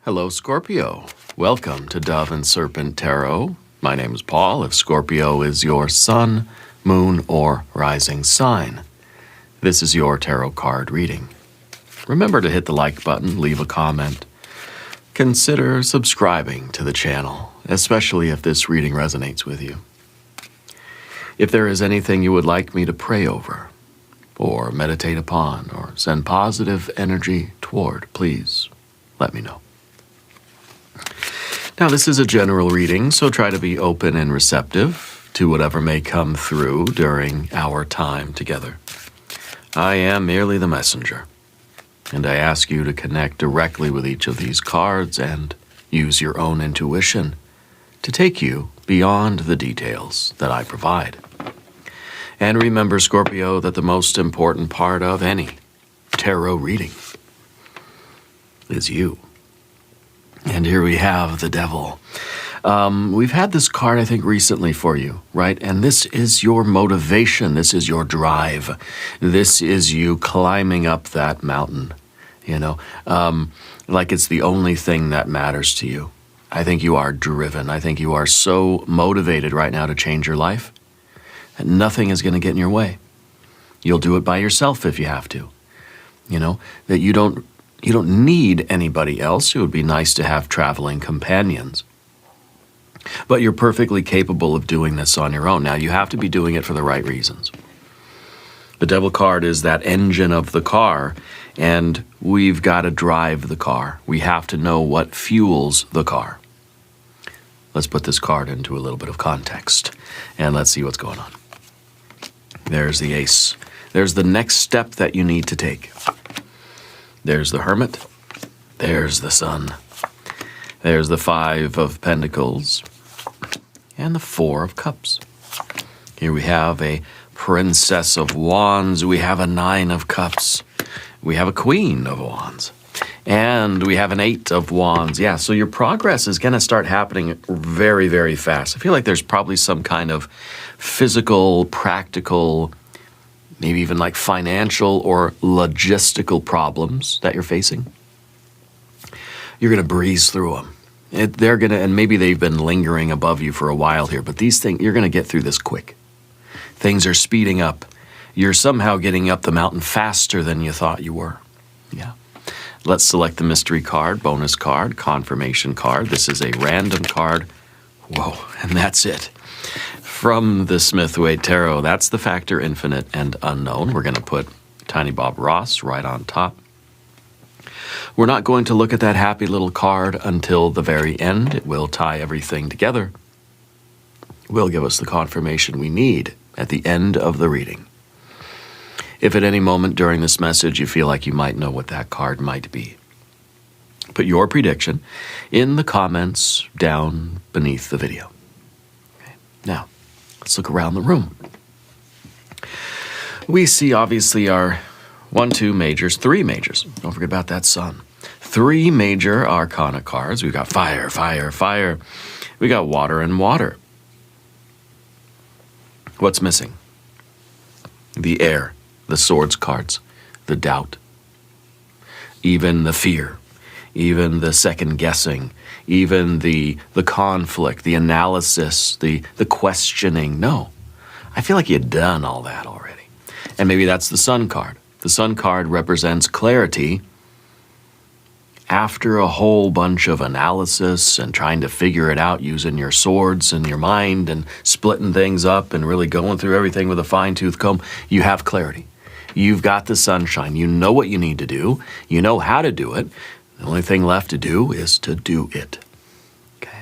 Hello, Scorpio. Welcome to Dove and Serpent Tarot. My name is Paul. If Scorpio is your sun, moon, or rising sign, this is your tarot card reading. Remember to hit the like button, leave a comment. Consider subscribing to the channel, especially if this reading resonates with you. If there is anything you would like me to pray over, or meditate upon, or send positive energy toward, please let me know. Now, this is a general reading, so try to be open and receptive to whatever may come through during our time together. I am merely the messenger, and I ask you to connect directly with each of these cards and use your own intuition to take you beyond the details that I provide. And remember, Scorpio, that the most important part of any tarot reading is you. And here we have the Devil. We've had this card, I think, recently for you, right? And this is your motivation. This is your drive. This is you climbing up that mountain, like it's the only thing that matters to you. I think you are driven. I think you are so motivated right now to change your life that nothing is going to get in your way. You'll do it by yourself if you have to. That you don't need anybody else. It would be nice to have traveling companions. But you're perfectly capable of doing this on your own. Now, you have to be doing it for the right reasons. The Devil card is that engine of the car, and we've got to drive the car. We have to know what fuels the car. Let's put this card into a little bit of context, and let's see what's going on. There's the Ace. There's the next step that you need to take. There's the Hermit. There's the Sun. There's the Five of Pentacles. And the Four of Cups. Here we have a Princess of Wands. We have a Nine of Cups. We have a Queen of Wands. And we have an Eight of Wands. Yeah, so your progress is going to start happening very, very fast. I feel like there's probably some kind of physical, practical, maybe even like financial or logistical problems that you're facing. You're going to breeze through them. And maybe they've been lingering above you for a while here, but these things, you're going to get through this quick. Things are speeding up. You're somehow getting up the mountain faster than you thought you were. Yeah. Let's select the mystery card, bonus card, confirmation card. This is a random card. Whoa, and that's it. From the Smith-Waite Tarot, that's the factor infinite and unknown. We're going to put Tiny Bob Ross right on top. We're not going to look at that happy little card until the very end. It will tie everything together. It will give us the confirmation we need at the end of the reading. If at any moment during this message you feel like you might know what that card might be, put your prediction in the comments down beneath the video. Okay. Now, let's look around the room. We see obviously our 1, 2 majors, 3 majors. Don't forget about that Sun. 3 major arcana cards. We've got fire, fire, fire. We got water and water. What's missing? The air, the swords cards, the doubt, even the fear, even the second guessing, even the conflict, the analysis, the questioning. No, I feel like you've done all that already. And maybe that's the Sun card. The Sun card represents clarity after a whole bunch of analysis and trying to figure it out using your swords and your mind and splitting things up and really going through everything with a fine-tooth comb. You have clarity. You've got the sunshine. You know what you need to do. You know how to do it. The only thing left to do is to do it. Okay?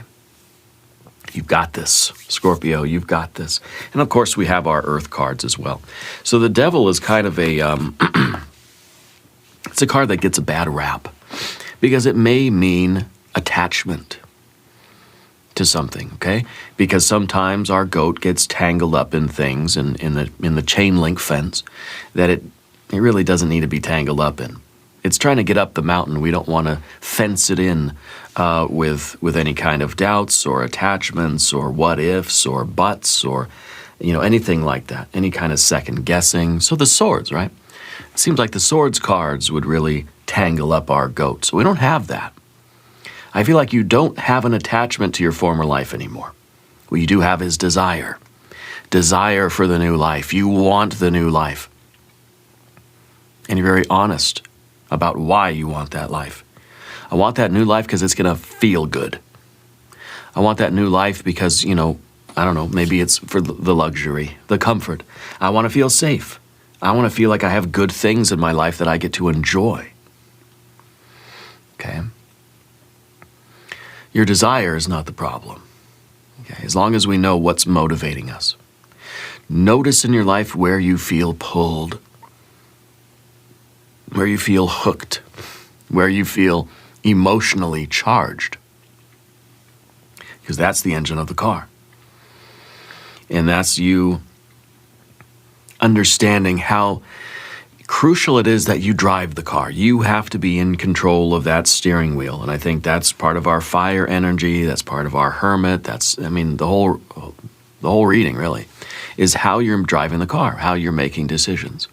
You've got this, Scorpio. You've got this. And of course, we have our Earth cards as well. So the Devil is kind of a, it's a card that gets a bad rap because it may mean attachment to something, okay? Because sometimes our goat gets tangled up in things in the chain link fence that it really doesn't need to be tangled up in. It's trying to get up the mountain. We don't want to fence it in with any kind of doubts or attachments or what ifs or buts or anything like that. Any kind of second guessing. So the swords, right? It seems like the swords cards would really tangle up our goat. So we don't have that. I feel like you don't have an attachment to your former life anymore. What you do have is desire. Desire for the new life. You want the new life. And you're very honest about why you want that life. I want that new life because it's going to feel good. I want that new life because, you know, I don't know, maybe it's for the luxury, the comfort. I want to feel safe. I want to feel like I have good things in my life that I get to enjoy. Okay? Your desire is not the problem. Okay? As long as we know what's motivating us. Notice in your life where you feel pulled, where you feel hooked, where you feel emotionally charged. Because that's the engine of the car. And that's you understanding how crucial it is that you drive the car. You have to be in control of that steering wheel. And I think that's part of our fire energy. That's part of our hermit. That's, I mean, the whole reading really is how you're driving the car, how you're making decisions.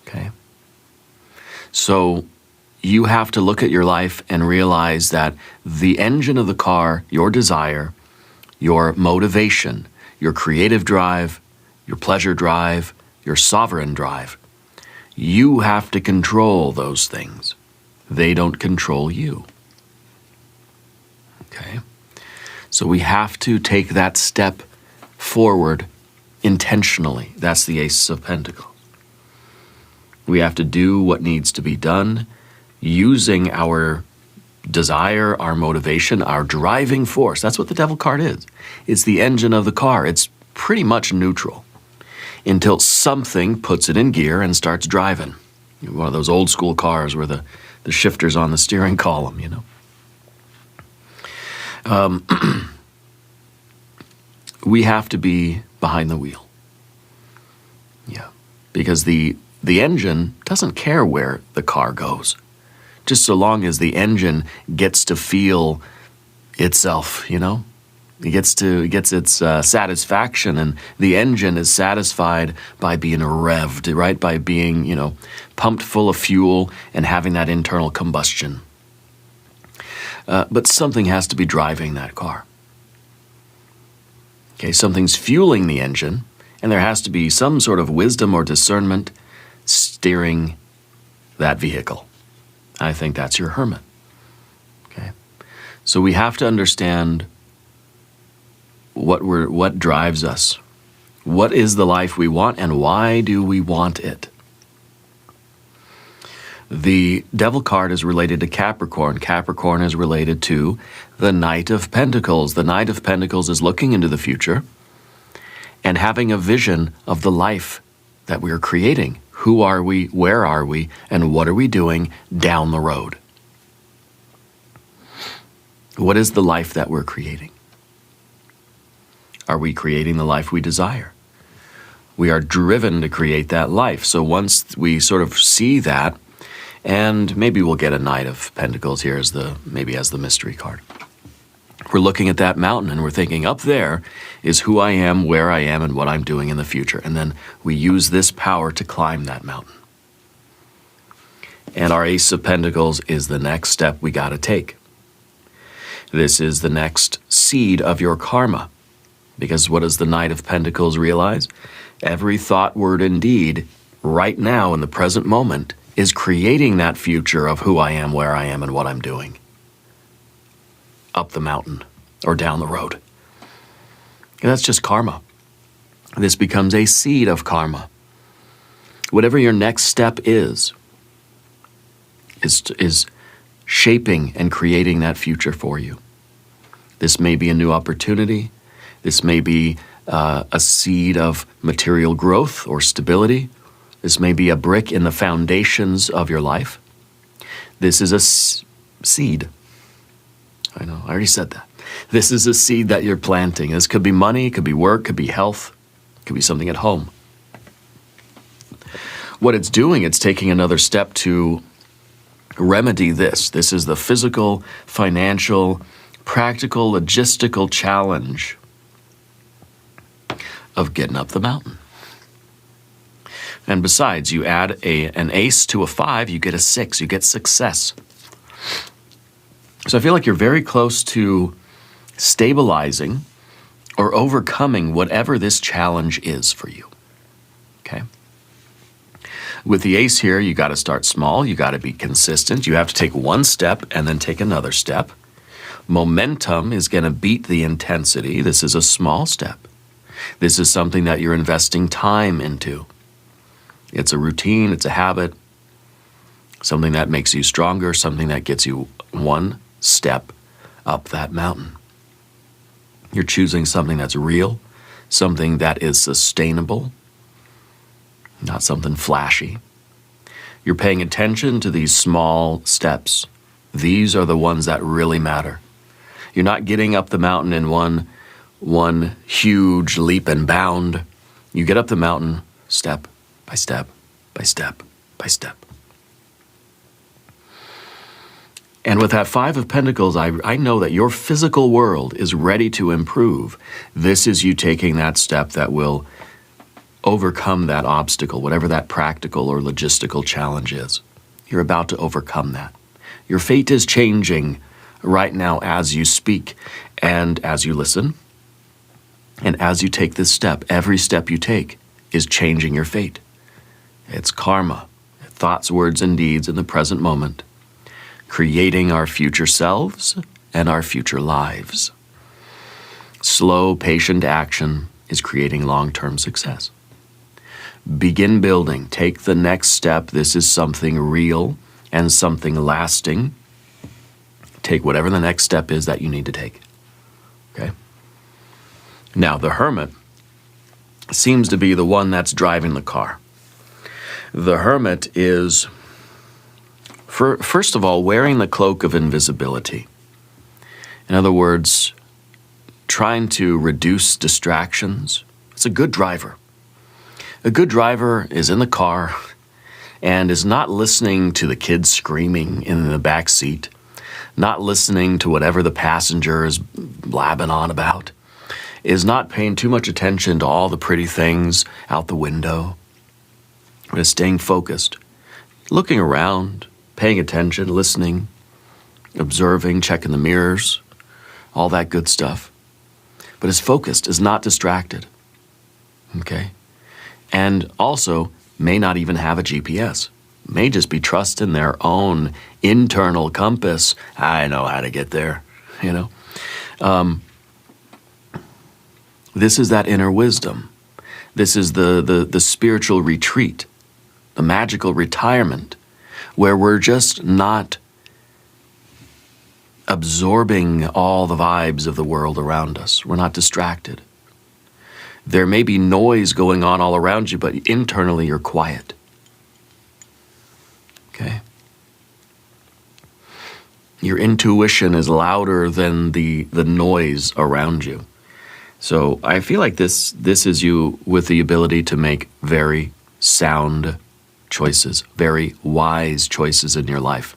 Okay? So you have to look at your life and realize that the engine of the car, your desire, your motivation, your creative drive, your pleasure drive, your sovereign drive, you have to control those things. They don't control you. Okay? So we have to take that step forward intentionally. That's the Ace of Pentacles. We have to do what needs to be done using our desire, our motivation, our driving force. That's what the Devil card is. It's the engine of the car. It's pretty much neutral until something puts it in gear and starts driving. One of those old school cars where the shifter's on the steering column, you know. We have to be behind the wheel. Yeah, because the engine doesn't care where the car goes. Just so long as the engine gets to feel itself, you know? It gets its satisfaction, and the engine is satisfied by being revved, right? By being, you know, pumped full of fuel and having that internal combustion. But something has to be driving that car. Okay, something's fueling the engine, and there has to be some sort of wisdom or discernment steering that vehicle. I think that's your hermit. Okay, so we have to understand what drives us. What is the life we want, and why do we want it? The Devil card is related to Capricorn. Capricorn is related to the Knight of Pentacles. The Knight of Pentacles is looking into the future and having a vision of the life that we are creating. Who are we, where are we, and what are we doing down the road? What is the life that we're creating? Are we creating the life we desire? We are driven to create that life. So once we sort of see that, and maybe we'll get a Knight of Pentacles here as the mystery card. We're looking at that mountain and we're thinking, up there is who I am, where I am, and what I'm doing in the future. And then we use this power to climb that mountain. And our Ace of Pentacles is the next step we got to take. This is the next seed of your karma. Because what does the Knight of Pentacles realize? Every thought, word, and deed right now in the present moment is creating that future of who I am, where I am, and what I'm doing. Up the mountain or down the road. And that's just karma. This becomes a seed of karma. Whatever your next step is shaping and creating that future for you. This may be a new opportunity. This may be a seed of material growth or stability. This may be a brick in the foundations of your life. This is a seed. I know, I already said that. This is a seed that you're planting. This could be money, it could be work, it could be health, it could be something at home. What it's doing, it's taking another step to remedy this. This is the physical, financial, practical, logistical challenge of getting up the mountain. And besides, you add an ace to a 5, you get a 6, you get success. So I feel like you're very close to stabilizing or overcoming whatever this challenge is for you. Okay? With the ace here, you got to start small. You got to be consistent. You have to take one step and then take another step. Momentum is going to beat the intensity. This is a small step. This is something that you're investing time into. It's a routine, it's a habit, something that makes you stronger, something that gets you one step up that mountain. You're choosing something that's real, something that is sustainable, not something flashy. You're paying attention to these small steps. These are the ones that really matter. You're not getting up the mountain in one huge leap and bound. You get up the mountain step by step by step by step. And with that Five of Pentacles, I know that your physical world is ready to improve. This is you taking that step that will overcome that obstacle, whatever that practical or logistical challenge is. You're about to overcome that. Your fate is changing right now as you speak and as you listen. And as you take this step, every step you take is changing your fate. It's karma, thoughts, words, and deeds in the present moment, creating our future selves and our future lives. Slow, patient action is creating long-term success. Begin building. Take the next step. This is something real and something lasting. Take whatever the next step is that you need to take. Okay? Now, the Hermit seems to be the one that's driving the car. The Hermit is, first of all, wearing the cloak of invisibility. In other words, trying to reduce distractions. It's a good driver. A good driver is in the car and is not listening to the kids screaming in the back seat, not listening to whatever the passenger is blabbing on about, is not paying too much attention to all the pretty things out the window, but is staying focused, looking around, paying attention, listening, observing, checking the mirrors, all that good stuff. But is focused, is not distracted. Okay? And also may not even have a GPS. May just be trusting their own internal compass. I know how to get there, you know. This is that inner wisdom. This is the spiritual retreat, the magical retirement, where we're just not absorbing all the vibes of the world around us. We're not distracted. There may be noise going on all around you, but internally you're quiet. Okay? Your intuition is louder than the noise around you. So I feel like this is you with the ability to make very sound choices, very wise choices in your life,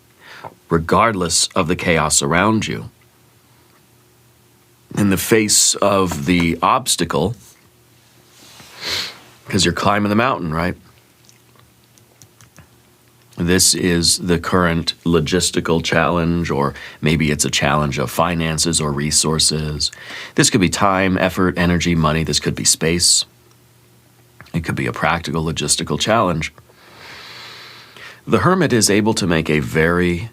regardless of the chaos around you. In the face of the obstacle, because you're climbing the mountain, right? This is the current logistical challenge, or maybe it's a challenge of finances or resources. This could be time, effort, energy, money. This could be space. It could be a practical logistical challenge. The Hermit is able to make a very,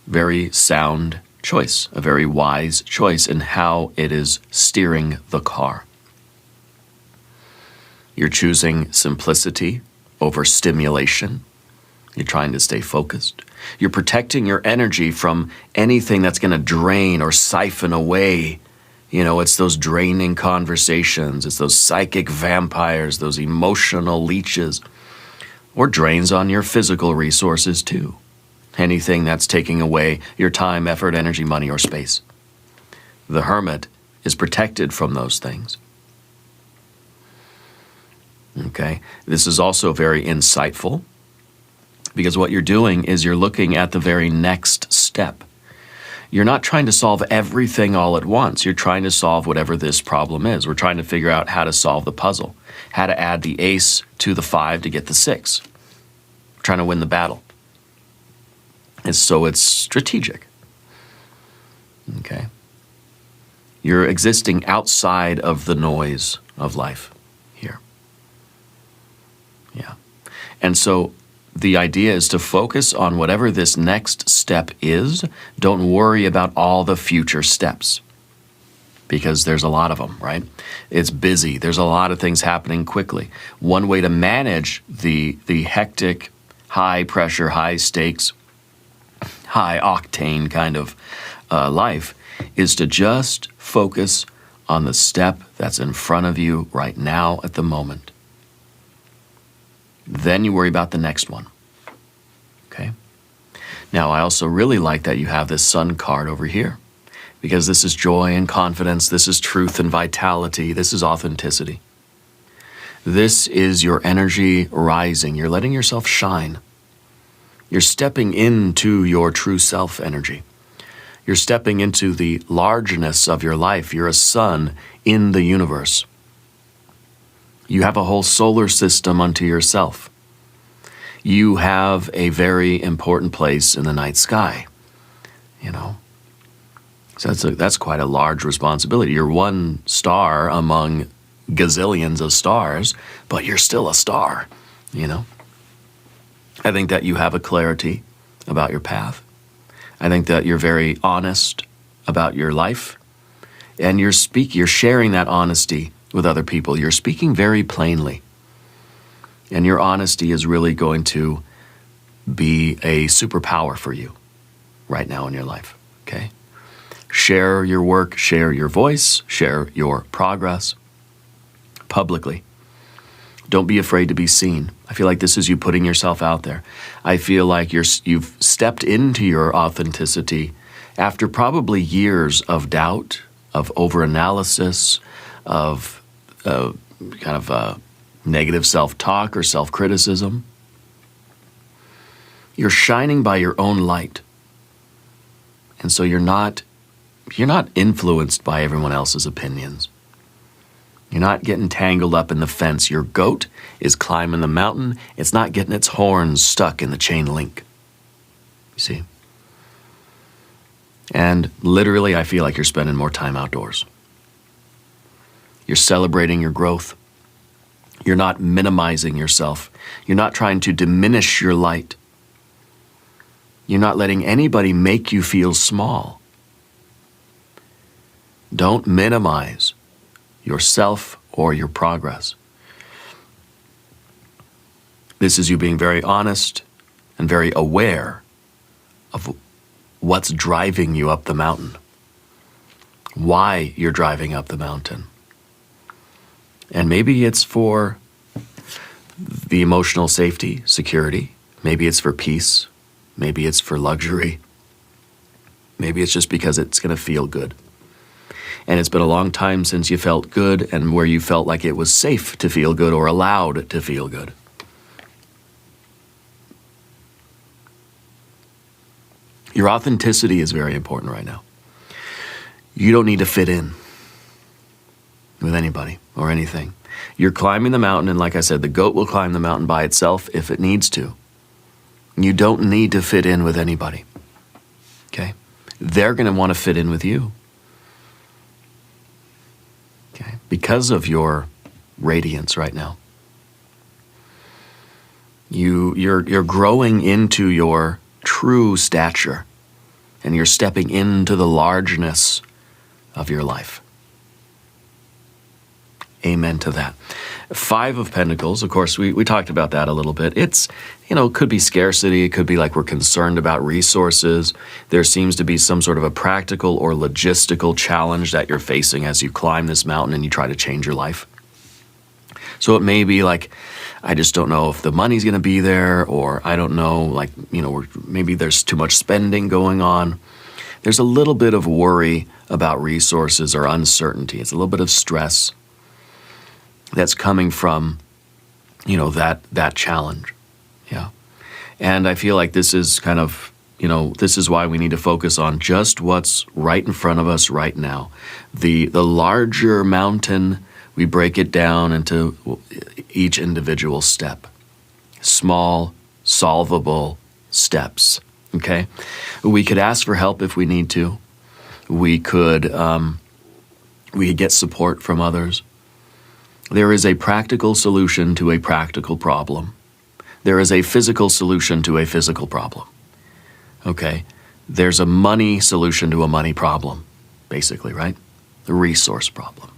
very sound choice, a very wise choice in how it is steering the car. You're choosing simplicity over stimulation. You're trying to stay focused. You're protecting your energy from anything that's going to drain or siphon away. You know, it's those draining conversations. It's those psychic vampires, those emotional leeches, or drains on your physical resources too. Anything that's taking away your time, effort, energy, money, or space. The Hermit is protected from those things. Okay, this is also very insightful, because what you're doing is you're looking at the very next step. You're not trying to solve everything all at once. You're trying to solve whatever this problem is. We're trying to figure out how to solve the puzzle, how to add the ace to the 5 to get the 6. We're trying to win the battle. And so it's strategic. Okay? You're existing outside of the noise of life here. Yeah. And so the idea is to focus on whatever this next step is. Don't worry about all the future steps, because there's a lot of them, right? It's busy. There's a lot of things happening quickly. One way to manage the hectic, high pressure, high stakes, high octane kind of life is to just focus on the step that's in front of you right now at the moment. Then you worry about the next one. Okay? Now, I also really like that you have this Sun card over here, because this is joy and confidence, this is truth and vitality, this is authenticity. This is your energy rising. You're letting yourself shine. You're stepping into your true self energy. You're stepping into the largeness of your life. You're a sun in the universe. You have a whole solar system unto yourself. You have a very important place in the night sky, you know. So that's quite a large responsibility. You're one star among gazillions of stars, but you're still a star, you know. I think that you have a clarity about your path. I think that you're very honest about your life, and you're sharing that honesty with other people. You're speaking very plainly, and your honesty is really going to be a superpower for you right now in your life, okay? Share your work, share your voice, share your progress publicly. Don't be afraid to be seen. I feel like this is you putting yourself out there. I feel like you've stepped into your authenticity after probably years of doubt, of overanalysis, of negative self-talk or self-criticism. You're shining by your own light. And so you're not influenced by everyone else's opinions. You're not getting tangled up in the fence. Your goat is climbing the mountain. It's not getting its horns stuck in the chain link. You see? And literally, I feel like you're spending more time outdoors. You're celebrating your growth. You're not minimizing yourself. You're not trying to diminish your light. You're not letting anybody make you feel small. Don't minimize yourself or your progress. This is you being very honest and very aware of what's driving you up the mountain, why you're driving up the mountain. And maybe it's for the emotional safety, security. Maybe it's for peace. Maybe it's for luxury. Maybe it's just because it's going to feel good. And it's been a long time since you felt good and where you felt like it was safe to feel good or allowed to feel good. Your authenticity is very important right now. You don't need to fit in with anybody or anything. You're climbing the mountain, and like I said, the goat will climb the mountain by itself if it needs to. You don't need to fit in with anybody, okay? They're going to want to fit in with you. Okay, because of your radiance right now. You're growing into your true stature, and you're stepping into the largeness of your life. Amen to that. 5 of Pentacles, of course, we talked about that a little bit. It's, it could be scarcity. It could be like we're concerned about resources. There seems to be some sort of a practical or logistical challenge that you're facing as you climb this mountain and you try to change your life. So it may be like, I just don't know if the money's going to be there, or I don't know, maybe there's too much spending going on. There's a little bit of worry about resources or uncertainty. It's a little bit of stress that's coming from, that challenge. Yeah. And I feel like this is kind of, this is why we need to focus on just what's right in front of us right now. The larger mountain, we break it down into each individual step. Small, solvable steps, okay? We could ask for help if we need to. We could get support from others. There is a practical solution to a practical problem. There is a physical solution to a physical problem. Okay? There's a money solution to a money problem, basically, right? The resource problem.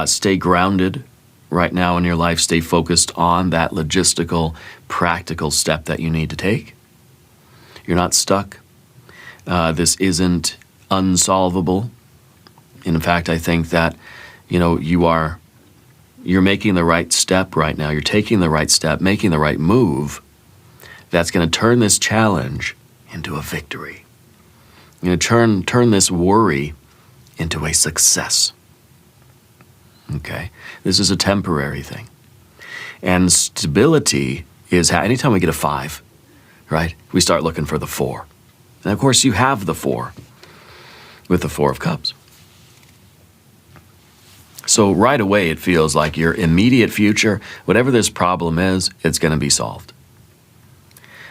Stay grounded right now in your life. Stay focused on that logistical, practical step that you need to take. You're not stuck. This isn't unsolvable. In fact, I think that, you're making the right step right now. You're taking the right step, making the right move that's going to turn this challenge into a victory. You're going to turn this worry into a success. Okay? This is a temporary thing. And stability is, anytime we get a 5, right, we start looking for the 4. And of course, you have the 4 with the 4 of Cups. So right away, it feels like your immediate future, whatever this problem is, it's going to be solved.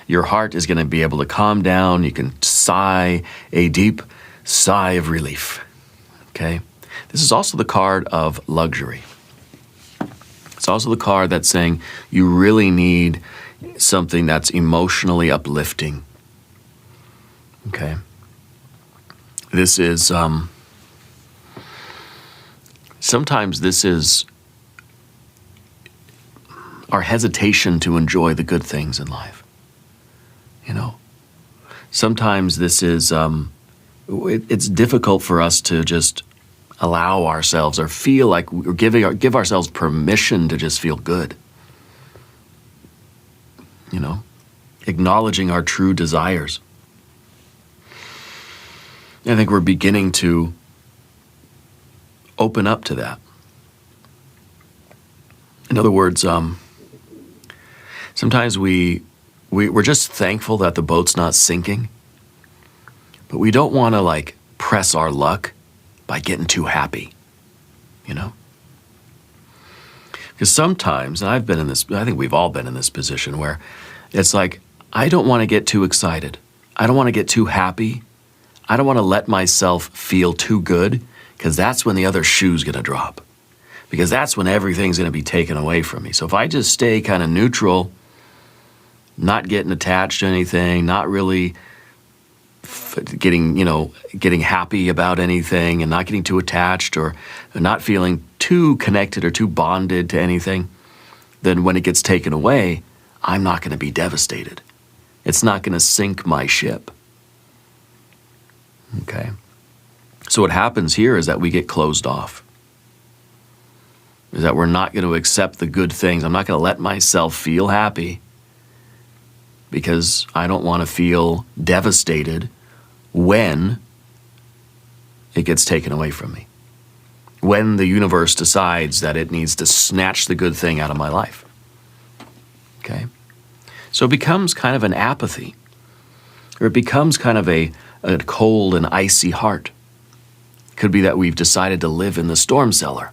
Your heart is going to be able to calm down. You can sigh a deep sigh of relief. Okay? This is also the card of luxury. It's also the card that's saying you really need something that's emotionally uplifting. Okay? This is, sometimes this is our hesitation to enjoy the good things in life. Sometimes this is, it's difficult for us to just allow ourselves or feel like we're give ourselves permission to just feel good. Acknowledging our true desires. I think we're beginning to open up to that. In other words, sometimes we're just thankful that the boat's not sinking, but we don't want to press our luck by getting too happy, Because sometimes, and I've been in this, I think we've all been in this position where it's like, I don't want to get too excited. I don't want to get too happy. I don't want to let myself feel too good, because that's when the other shoe's going to drop. Because that's when everything's going to be taken away from me. So if I just stay kind of neutral, not getting attached to anything, not really getting happy about anything, and not getting too attached or not feeling too connected or too bonded to anything, then when it gets taken away, I'm not going to be devastated. It's not going to sink my ship. Okay? So what happens here is that we get closed off. Is that we're not going to accept the good things. I'm not going to let myself feel happy because I don't want to feel devastated when it gets taken away from me. When the universe decides that it needs to snatch the good thing out of my life. Okay? So it becomes kind of an apathy. Or it becomes kind of a cold and icy heart. It could be that we've decided to live in the storm cellar.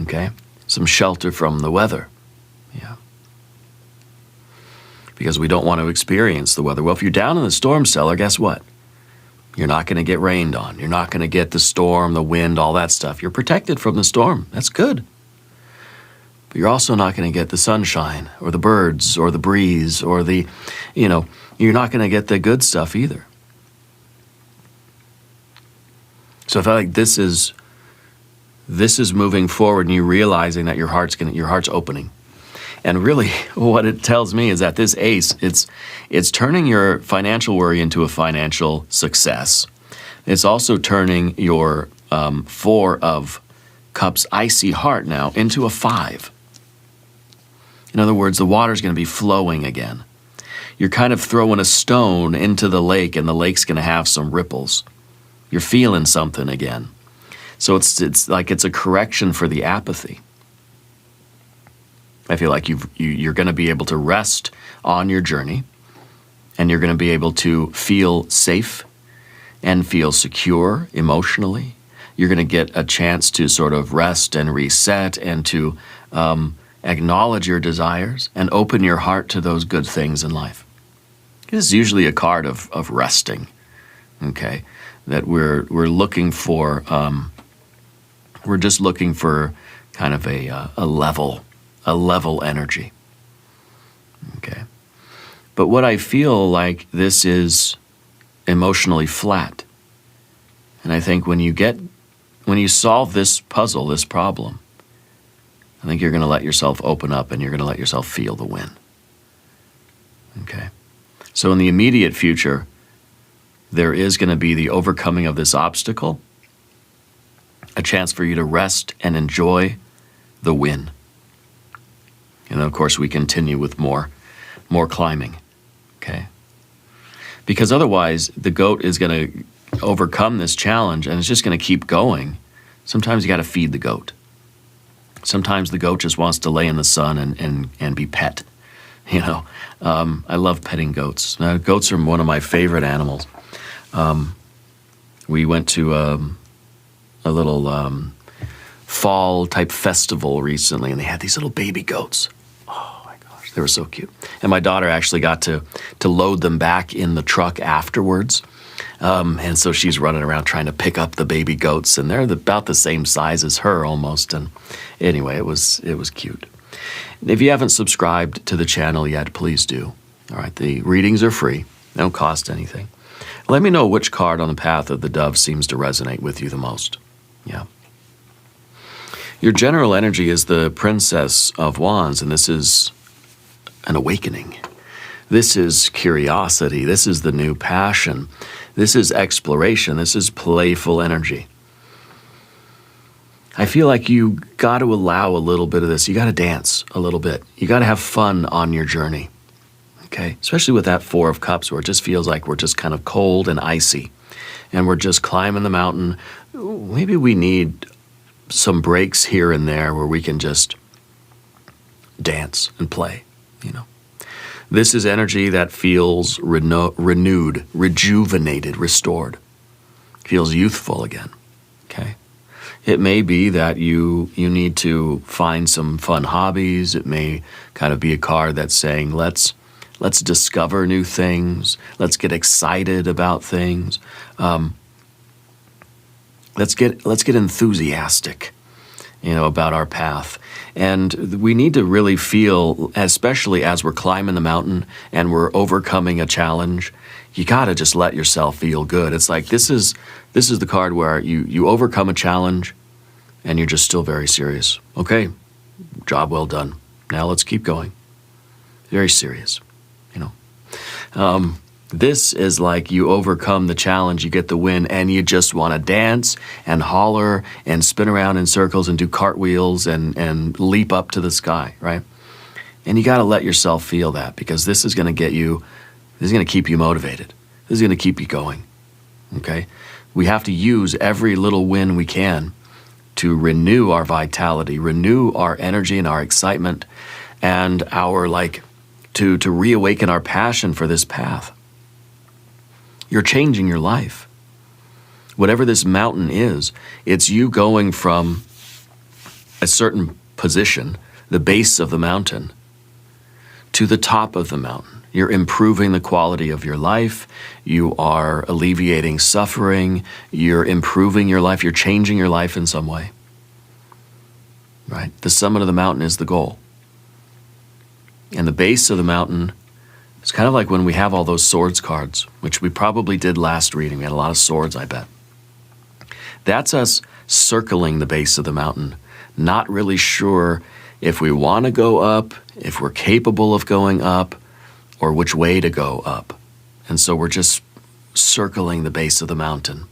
Okay? Some shelter from the weather. Yeah. Because we don't want to experience the weather. Well, if you're down in the storm cellar, guess what? You're not going to get rained on. You're not going to get the storm, the wind, all that stuff. You're protected from the storm. That's good. But you're also not going to get the sunshine or the birds or the breeze or you're not going to get the good stuff either. So I feel like this is moving forward, and you realizing that your heart's opening. And really what it tells me is that this ace, it's turning your financial worry into a financial success. It's also turning your 4 of Cups icy heart now into a 5. In other words, the water's going to be flowing again. You're kind of throwing a stone into the lake, and the lake's going to have some ripples. You're feeling something again. So it's like it's a correction for the apathy. I feel like you're going to be able to rest on your journey, and you're going to be able to feel safe and feel secure emotionally. You're going to get a chance to sort of rest and reset and to acknowledge your desires and open your heart to those good things in life. This is usually a card of resting, okay? That we're looking for, we're just looking for kind of a level energy, okay? But what I feel like this is emotionally flat. And I think when you solve this puzzle, this problem, I think you're going to let yourself open up and you're going to let yourself feel the win. Okay? So in the immediate future, there is going to be the overcoming of this obstacle, a chance for you to rest and enjoy the win. And then, of course, we continue with more climbing. Okay? Because otherwise, the goat is going to overcome this challenge and it's just going to keep going. Sometimes you got to feed the goat. Sometimes the goat just wants to lay in the sun and be pet. You know, I love petting goats. Goats are one of my favorite animals. We went to a little fall type festival recently, and they had these little baby goats. Oh my gosh, they were so cute. And my daughter actually got to load them back in the truck afterwards. And so she's running around trying to pick up the baby goats, and they're about the same size as her almost. And anyway, it was cute. If you haven't subscribed to the channel yet, please do. All right, the readings are free. They don't cost anything. Let me know which card on the path of the dove seems to resonate with you the most. Yeah. Your general energy is the Princess of Wands, and this is an awakening. This is curiosity. This is the new passion. This is exploration. This is playful energy. I feel like you got to allow a little bit of this. You got to dance a little bit. You got to have fun on your journey. Okay? Especially with that Four of Cups where it just feels like we're just kind of cold and icy and we're just climbing the mountain. Maybe we need some breaks here and there where we can just dance and play, you know. This is energy that feels renewed, rejuvenated, restored. Feels youthful again, okay? It may be that you need to find some fun hobbies. It may kind of be a card that's saying, let's discover new things. Let's get excited about things. Let's get enthusiastic, you know, about our path. And we need to really feel, especially as we're climbing the mountain and we're overcoming a challenge, you got to just let yourself feel good. It's like this is the card where you overcome a challenge and you're just still very serious. Okay, job well done. Now let's keep going. Very serious, you know. This is like you overcome the challenge, you get the win, and you just want to dance and holler and spin around in circles and do cartwheels and leap up to the sky, right? And you got to let yourself feel that, because this is going to keep you motivated. This is going to keep you going, okay? We have to use every little win we can to renew our vitality, renew our energy and our excitement, and our to reawaken our passion for this path. You're changing your life. Whatever this mountain is, it's you going from a certain position, the base of the mountain, to the top of the mountain. You're improving the quality of your life. You are alleviating suffering. You're improving your life. You're changing your life in some way. Right? The summit of the mountain is the goal. And the base of the mountain, it's kind of like when we have all those swords cards, which we probably did last reading. We had a lot of swords, I bet. That's us circling the base of the mountain, not really sure if we want to go up, if we're capable of going up, or which way to go up. And so we're just circling the base of the mountain.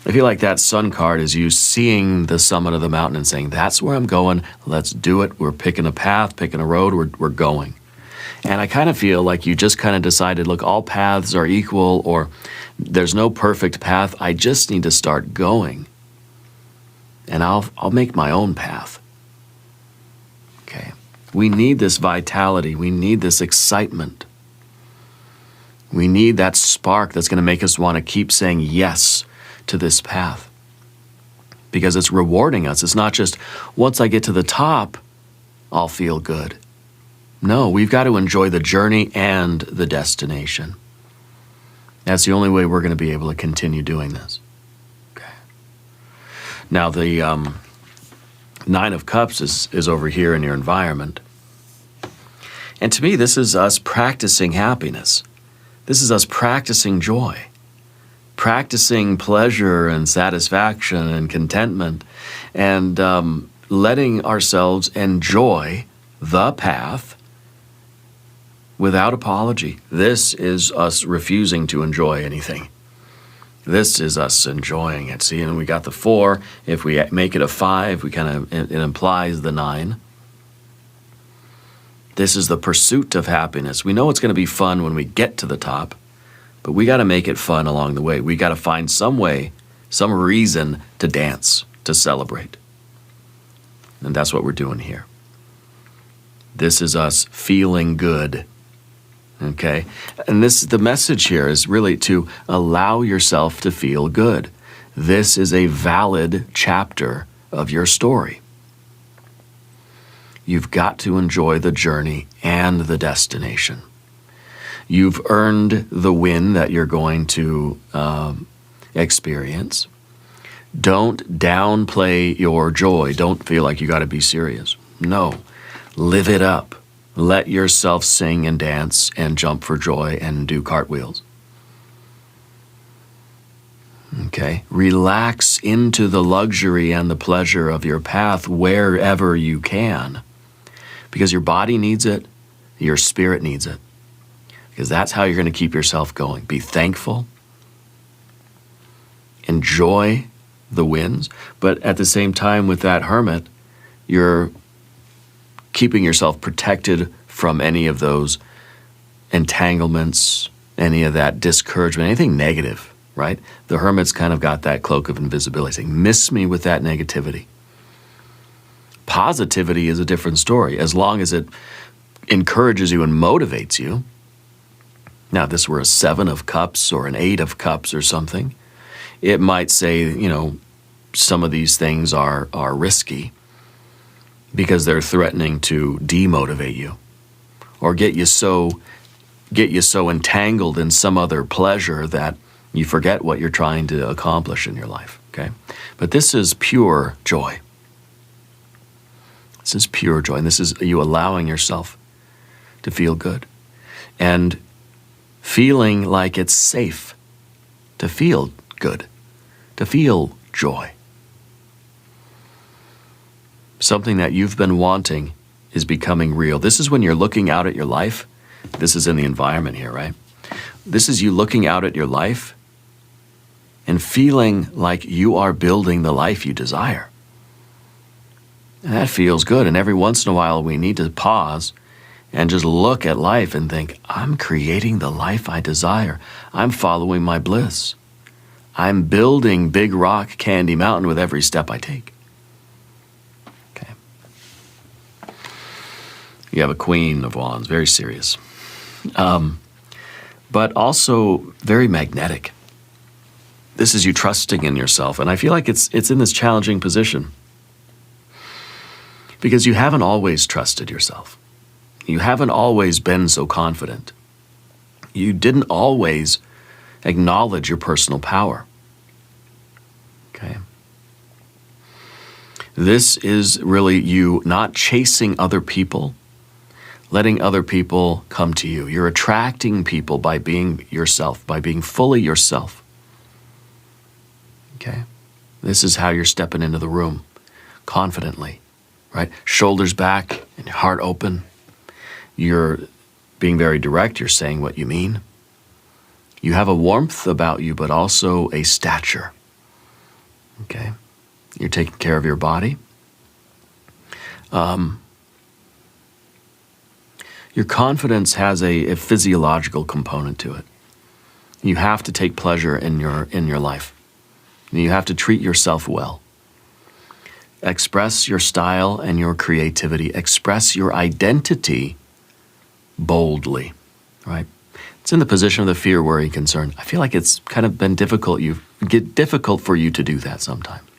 I feel like that sun card is you seeing the summit of the mountain and saying, that's where I'm going, let's do it. We're picking a path, picking a road, we're going. And I kind of feel like you just kind of decided, look, all paths are equal, or there's no perfect path. I just need to start going. And I'll make my own path. Okay. We need this vitality. We need this excitement. We need that spark that's going to make us want to keep saying yes to this path. Because it's rewarding us. It's not just, once I get to the top, I'll feel good. No, we've got to enjoy the journey and the destination. That's the only way we're going to be able to continue doing this. Okay. Now, the Nine of Cups is over here in your environment. And to me, this is us practicing happiness. This is us practicing joy, practicing pleasure and satisfaction and contentment, and letting ourselves enjoy the path without apology. This is us refusing to enjoy anything. This is us enjoying it. See, and we got the 4. If we make it a 5, it implies the 9. This is the pursuit of happiness. We know it's going to be fun when we get to the top, but we got to make it fun along the way. We got to find some way, some reason to dance, to celebrate. And that's what we're doing here. This is us feeling good. Okay? And the message here is really to allow yourself to feel good. This is a valid chapter of your story. You've got to enjoy the journey and the destination. You've earned the win that you're going to experience. Don't downplay your joy. Don't feel like you got to be serious. No, live it up. Let yourself sing and dance and jump for joy and do cartwheels. Okay, relax into the luxury and the pleasure of your path wherever you can, because your body needs it, your spirit needs it, because that's how you're going to keep yourself going. Be thankful, enjoy the wins, but at the same time with that hermit, you're keeping yourself protected from any of those entanglements, any of that discouragement, anything negative, right? The hermit's kind of got that cloak of invisibility, saying, miss me with that negativity. Positivity is a different story, as long as it encourages you and motivates you. Now, if this were a 7 of Cups or an 8 of Cups or something, it might say, some of these things are risky, because they're threatening to demotivate you or get you so entangled in some other pleasure that you forget what you're trying to accomplish in your life, okay? But this is pure joy. This is pure joy, and this is you allowing yourself to feel good and feeling like it's safe to feel good, to feel joy. Something that you've been wanting is becoming real. This is when you're looking out at your life. This is in the environment here, right? This is you looking out at your life and feeling like you are building the life you desire. And that feels good. And every once in a while, we need to pause and just look at life and think, I'm creating the life I desire. I'm following my bliss. I'm building Big Rock Candy Mountain with every step I take. You have a Queen of Wands, very serious, but also very magnetic. This is you trusting in yourself, and I feel like it's in this challenging position because you haven't always trusted yourself. You haven't always been so confident. You didn't always acknowledge your personal power. Okay. This is really you not chasing other people, letting other people come to you. You're attracting people by being yourself, by being fully yourself. Okay? This is how you're stepping into the room, confidently, right? Shoulders back and heart open. You're being very direct. You're saying what you mean. You have a warmth about you, but also a stature. Okay? You're taking care of your body. Your confidence has a physiological component to it. You have to take pleasure in your life. You have to treat yourself well. Express your style and your creativity. Express your identity boldly, right? It's in the position of the fear, worry, concern. I feel like it's kind of been difficult for you to do that sometimes.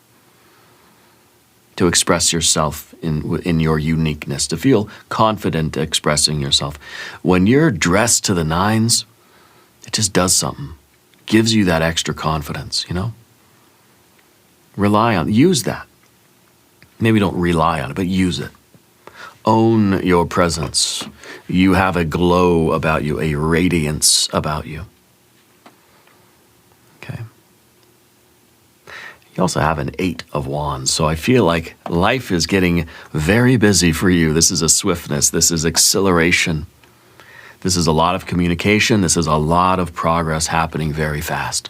To express yourself in your uniqueness, to feel confident expressing yourself. When you're dressed to the nines, it just does something. gives you that extra confidence, you know? Rely on, use that. Maybe don't rely on it, but use it. Own your presence. You have a glow about you, a radiance about you. Okay. You also have an 8 of Wands, so I feel like life is getting very busy for you. This is a swiftness. This is acceleration. This is a lot of communication. This is a lot of progress happening very fast.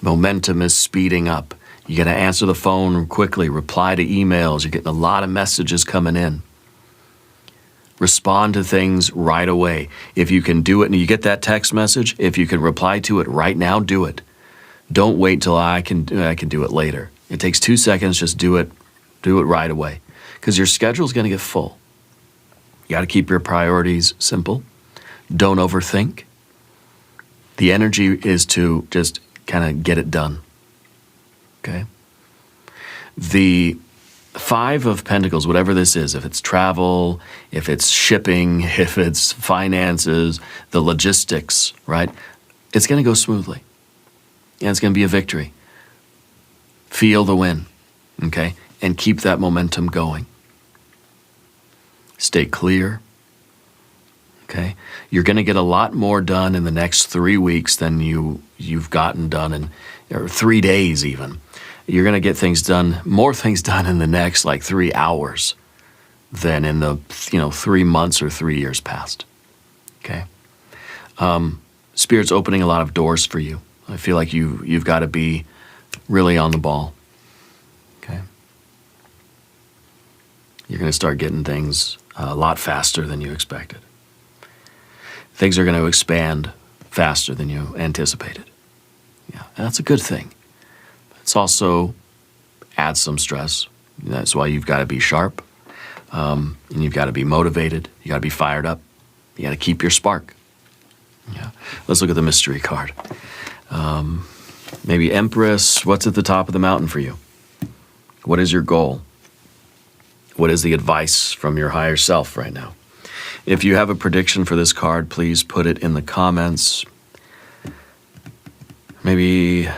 Momentum is speeding up. You got to answer the phone quickly, reply to emails. You're getting a lot of messages coming in. Respond to things right away. If you can do it and you get that text message, if you can reply to it right now, do it. Don't wait till I can do it later. It takes 2 seconds, just do it right away. Because your schedule is going to get full. You got to keep your priorities simple. Don't overthink. The energy is to just kind of get it done. Okay? The 5 of Pentacles, whatever this is, if it's travel, if it's shipping, if it's finances, the logistics, right? It's going to go smoothly. And it's going to be a victory. Feel the win, okay? And keep that momentum going. Stay clear, okay? You're going to get a lot more done in the next 3 weeks than you've gotten done or 3 days even. You're going to get things done, more things done in the next like 3 hours than in the 3 months or 3 years past. Okay, Spirit's opening a lot of doors for you. I feel like you've got to be really on the ball. Okay, you're going to start getting things a lot faster than you expected. Things are going to expand faster than you anticipated. Yeah, and that's a good thing. It's also adds some stress. That's why you've got to be sharp, and you've got to be motivated. You got to be fired up. You got to keep your spark. Yeah. Let's look at the mystery card. Maybe Empress. What's at the top of the mountain for you? What is your goal? What is the advice from your higher self right now? If you have a prediction for this card, please put it in the comments. Maybe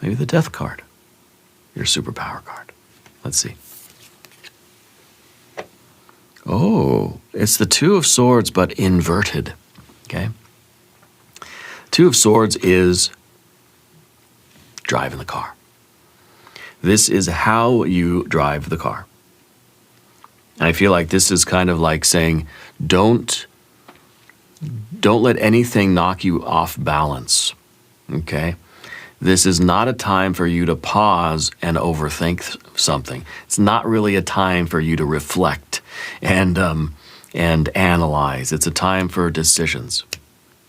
the Death card, your superpower card. Let's see. Oh, it's the 2 of Swords, but inverted. Okay. 2 of Swords is driving the car. This is how you drive the car. And I feel like this is kind of like saying, don't let anything knock you off balance. Okay? This is not a time for you to pause and overthink something. It's not really a time for you to reflect and analyze. It's a time for decisions.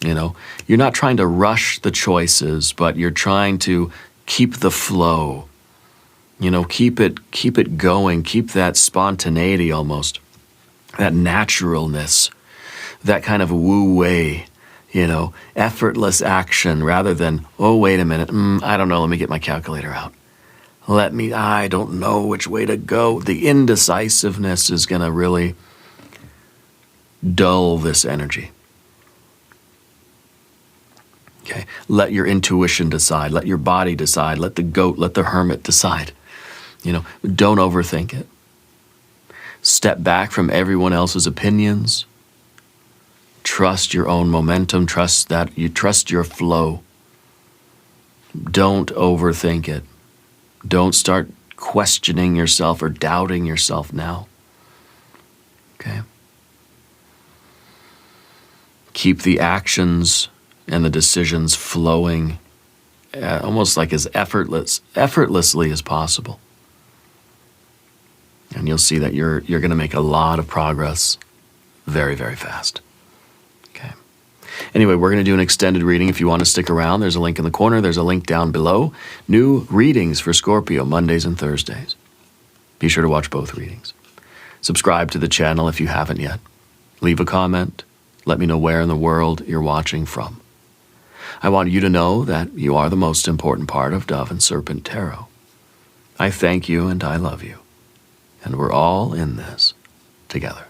You're not trying to rush the choices, but you're trying to keep the flow. Keep it going. Keep that spontaneity almost, that naturalness, that kind of wu-wei. Effortless action rather than, oh, wait a minute, I don't know, let me get my calculator out. I don't know which way to go. The indecisiveness is going to really dull this energy. Okay, let your intuition decide, let your body decide, let the goat, let the hermit decide. Don't overthink it. Step back from everyone else's opinions. Trust your own momentum. Trust your flow. Don't overthink it. Don't start questioning yourself or doubting yourself now. Okay? Keep the actions and the decisions flowing almost like as effortlessly as possible. And you'll see that you're going to make a lot of progress very, very fast. Okay. Anyway, we're going to do an extended reading. If you want to stick around, there's a link in the corner. There's a link down below. New readings for Scorpio, Mondays and Thursdays. Be sure to watch both readings. Subscribe to the channel if you haven't yet. Leave a comment. Let me know where in the world you're watching from. I want you to know that you are the most important part of Dove and Serpent Tarot. I thank you and I love you. And we're all in this together.